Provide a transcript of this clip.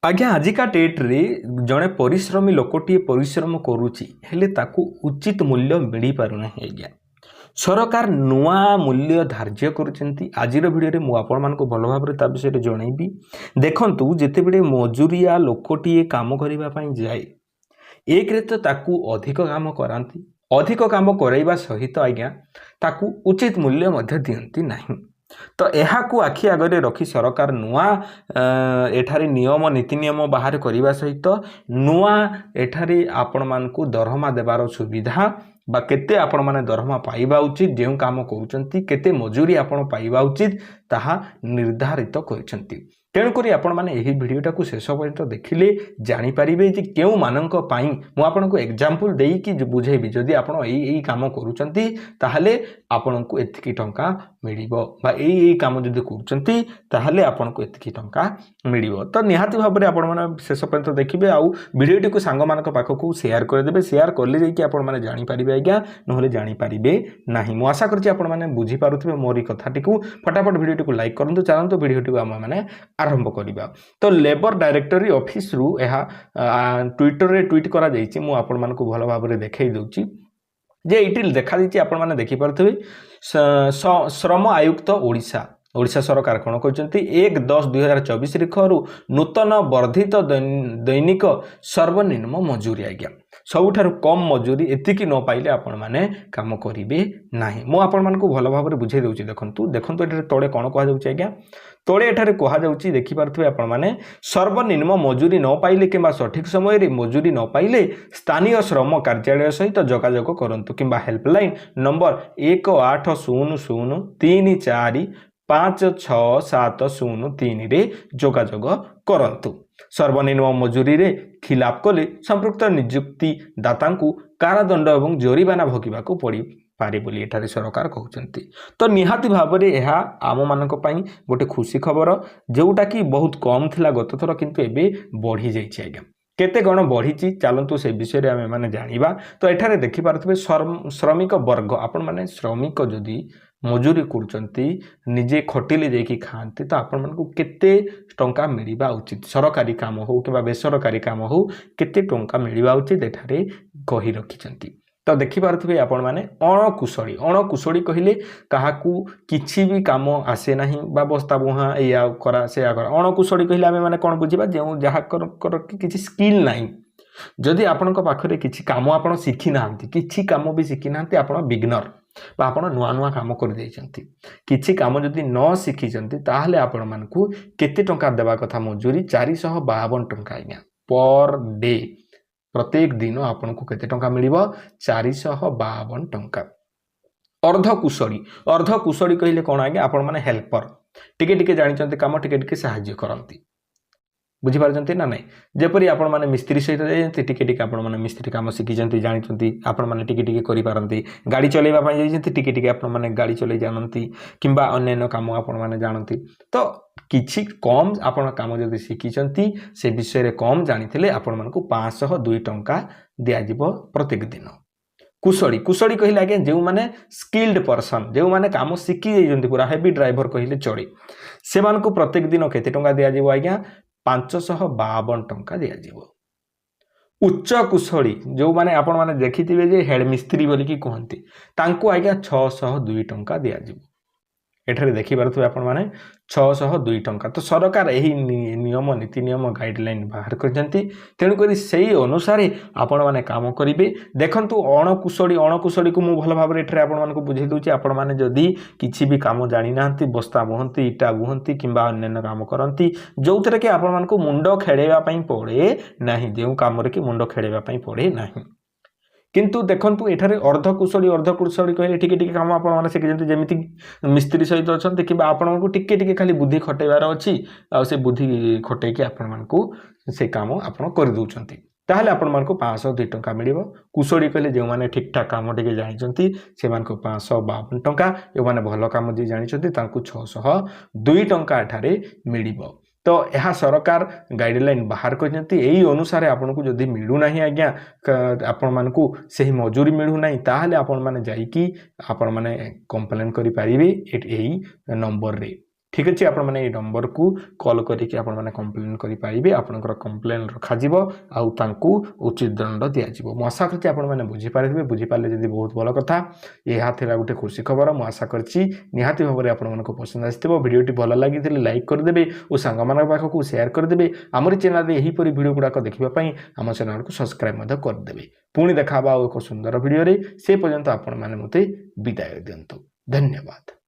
आज्ञा आजिका डेट रे जड़े परिश्रमी लोकटी परिश्रम करुच्ची हेले ताकू उचित मूल्य मिल पारना आज्ञा सरकार नुआ मूल्य धार्य करुँच आज भिडियो मुझे आपण मानक भल भाव विषय जनइबी देखु जिते बड़े मजूरिया लोकटी काम करने जाए एक रे तो ताकू अधिक काम कराती अधिक काम कराइबा सहित आज्ञा ताकू उचित मूल्य दियंती नहीं तो यह आखि आगे रखी सरकार नुआ एठारे नियम नीति नियम बाहर करने सहित नुआ एठारे आपण मानकू दरमा देवार सुविधा बा केते आपण माने दरमा पाइबा उचित जो काम करूचंती केते मजूरी आपण पाइबा उचित ताहा निर्धारित करिसंती तेणुक आपण मैंने यही भिडटा को शेष पर्यटन देखिले जानीपारे कि केउ मानक पाई मु आपन को एग्जांपल देकी बुझेबी जदि आपण यही काम करूचंती ताहले आपण को एतिकी टंका मिलिबो बा यही काम जदि करूचंती ताहले आपण को एतिकी टंका मिलिबो तो निहाती भाबरे आपण माने शेष पर्यटन देखिबे आउ भिडियोटी को सांग मानक पाखकू शेयर कर देबे शेयर करले जे कि आपण माने जानि पारिबे आज्ञा नहले जानि पारिबे नाही मु आशा करछि आपण माने बुझी पारुथिबे मोरी कथाटी को फटाफट भिडियोटी को लाइक करंतु चलंतु भिडियोटी को हम माने आरंभ करिबा तो लेबर डायरेक्टरी ऑफिस रु एहा ट्विटर रे ट्वीट करा जाईछि मु आपण मानकू भलो भाबरे देखाई दउछि जे इटिल देखा दिछि आपण माने देखि पारुथिबे श्रम आयुक्त ओडिशा ओडिशा सरकार कौन कहते 1/10/2024 रिखरु नूतन वर्धित दैनिक सर्वनिम्न मजूरी आज्ञा सबुठारु कम मजूरी एतिकी न पाइले आपण माने काम करिवे नाही मु आपण मानकू भलो भाबरे बुझाई दउछि देखंतु एठारे तळे कोन कहा जाउछि आज्ञा तळे एठारे कहा जाउछि देखि पारथुबे आपण माने सर्वनिम्न मजूरी न पाइले किंबा सठिक समय रे मजूरी न पाइले स्थानीय श्रम कार्यालय सहित जोगाजोग करंतु किंबा हेल्पलाइन नंबर 1800345670 रे जोगाजोग करंतु सर्वनिम्न मजूरी रे खिलाफ कले संपृक्त नियुक्ति दाता को कारादंड एवं जोरिमाना भोगिबा को पड़ी पारे बोली एठारे सरकार कहउचंती तो निहाती भाबरे एहा आम मानक पई गोटे खुशी खबर जोटा कि बहुत कम थिला गत थर किंतु एबे बढ़ी जाइछि आज्ञा केते गण बढ़ी चलतु से विषय रे आमे माने जानिबा तो एठारे देखि पारथबे श्रमिक वर्ग आपण माने श्रमिक जदि मजूरी करुचंती निजे खटिले जेकी खाते तो आपण मानकू केते टंका मिलिबा उचित सरकारी काम हो कि बेसरकारी काम हो केते टंका मिलिबा उचित एठारे कहि रखिचंती तो देखि पारथबे आपण माने अणकुशली कहिले काहाकू किछि भी काम आसे नाही बा बस्ता बुहा या करा से करा अणकुशली कहिले आमे माने कोन बुझिबा जे जहा कर किछि स्किल नाही जदि आपनक पाखरे किछि काम आपण सिखि नांती किछि काम भी सिखि नांती आपण बिगिनर बा आपण नुआ नुआ काम कर देइचंती किछि काम जदि न सिखिचंती ताहले आपण मानकू केते टंका देबा कथा मजूरी 452 टंका आज्ञा पर डे प्रत्येक दिन आपण को केते टंका मिलिबो 452 टंका अर्धकुशली कहिले कोन आज्ञा आपण माने हेल्पर टिके टिके जानिचंती काम टिके टिके सहाय्य करंती बुझी पारचंती ना नहीं जेपरी आपण माने मिस्त्री सहित जायंती टिके टिके आपण माने मिस्त्री काम शिखिचंती जानिचंती आपण माने टिके टिके करि पारंती गाड़ी चलेबा पई जायंती टिके टिके आपण माने गाड़ी चलै जानंती किंबा अन्य काम आपण माने जानंती तो किछि कम आपण काम जदि शिखिचंती से विषय रे कम जानिथिले आपण मानकू 502 टंका दिया जिवो प्रत्येक दिन कुशली कहिले आगे जो माने स्किल्ड पर्सन जो माने काम शिखि जायंती पूरा हेवी ड्राइवर कहिले चढ़ी से मानकू प्रत्येक दिन केते टंका दिया जिवो आज्ञा 552 टंका दिया जिवो उच्च कुशली जो माने आपण माने देखिथिबे जे हेड मिस्त्री बोली की कहंती तांको आज्ञा 602 टंका दिया जिवो एठारे देखि पारथुबे आपण माने 602 टंका तो सरकार यही नियम नीति नियम गाइडलाइन बाहर करजंती तेणु करी सेही अनुसार आपण माने काम करिवे देखंतु अणकुशली को मु भल भाबरे एठारे आपण मानको बुझै दोची आपण माने जदी किछि भी काम जानि नांती बस्ता बुहंती इटा बुहंती किंबा अन्य काम करंती जोउतरे के आपण मानको मुंडो खेळेबा पई पड़े नाही जेउ काम रे कि मुंडो खेळेबा पई पड़े नाही किंतु देखंतु एठारे अर्धकुशली कहले टिके टिके काम आपण माने शिखिजंती जेमिति मिस्त्री सहित अछंती किबा आपण मानको टिके टिके खाली बुद्धि खटेबार अछि आ से बुद्धि खटे के आपण मानको से काम आपण कर दउचंती ताहले आपण मानको 502 टंका मिलिबो कुशली कहले जे माने ठीक ठाक काम टिके जानिचंती से मानको 552 टंका ए माने भलो काम जे जानिचंती तांको 602 टंका एठारे मिलिबो तो यह सरकार गाइडलाइन बाहर करजंती एही अनुसार आपन को जदी मिलु नाही आज्ञा आपण मानकू सही मजूरी मिलु नाही ताहले आपण माने जाई कि आपण माने कंप्लेन करि पारिबे एही नंबर रे ठीक अच्छे आपण मैंने नंबर को कॉल करके आपण मैंने कंप्लेन करेंगे आपंकर कंप्लेन रखाଯିव आउ उचित दंड दिज्व मु आशा करছি आपण मैंने बुझीपारे बुझीपारे जब बहुत भल कथा यह था गोटे खुशी खबर मु आशा करছি निहाती भाव में आपण मानक पसंद आसो भिडियोटी भल लगी लाइक करदे और सांग मान पाखक सेयार करदे आमरी चैनल यहीपरि भिडियो गुड़ाक देखापी आम चैनल को सब्सक्राइब करदे पुणी देखा एक सुंदर भिडियो से पर्यंत आपण मैंने मते विदाय दिंतु धन्यवाद।